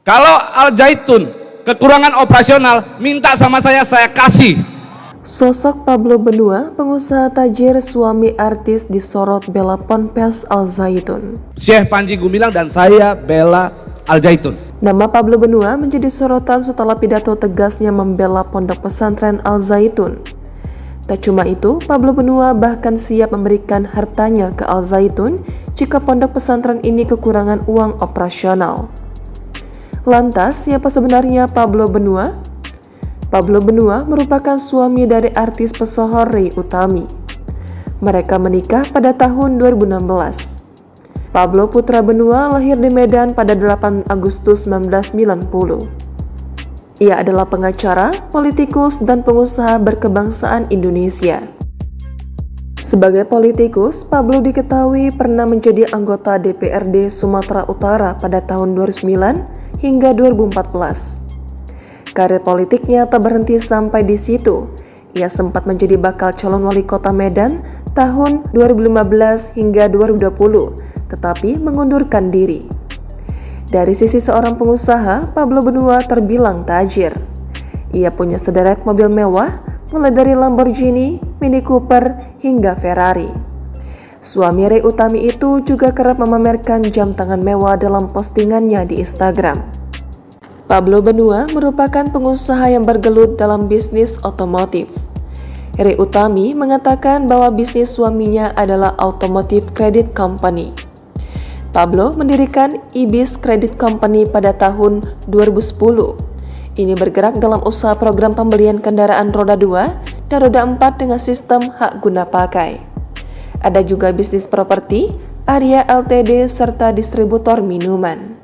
Kalau Al Zaitun kekurangan operasional, minta sama saya kasih. Sosok Pablo Benua, pengusaha tajir suami artis disorot bela Ponpes Al Zaitun. Syekh Panji Gumilang dan saya bela Al Zaitun. Nama Pablo Benua menjadi sorotan setelah pidato tegasnya membela pondok pesantren Al Zaitun. Tak cuma itu, Pablo Benua bahkan siap memberikan hartanya ke Al Zaitun jika pondok pesantren ini kekurangan uang operasional. Lantas, siapa sebenarnya Pablo Benua? Pablo Benua merupakan suami dari artis pesohor Ray Utami. Mereka menikah pada tahun 2016. Pablo Putra Benua lahir di Medan pada 8 Agustus 1990. Ia adalah pengacara, politikus, dan pengusaha berkebangsaan Indonesia. Sebagai politikus, Pablo diketahui pernah menjadi anggota DPRD Sumatera Utara pada tahun 2009 hingga 2014. Karir politiknya tak berhenti sampai di situ. Ia sempat menjadi bakal calon wali kota Medan tahun 2015 hingga 2020, tetapi mengundurkan diri. Dari sisi seorang pengusaha, Pablo Benua terbilang tajir. Ia punya sederet mobil mewah, mulai dari Lamborghini, Mini Cooper, hingga Ferrari. Suami Ray Utami itu juga kerap memamerkan jam tangan mewah dalam postingannya di Instagram. Pablo Benua merupakan pengusaha yang bergelut dalam bisnis otomotif. Ray Utami mengatakan bahwa bisnis suaminya adalah Automotive Credit Company. Pablo mendirikan Ibis Credit Company pada tahun 2010. Ini bergerak dalam usaha program pembelian kendaraan roda 2 dan roda 4 dengan sistem hak guna pakai. Ada juga bisnis properti, Arya Ltd, serta distributor minuman.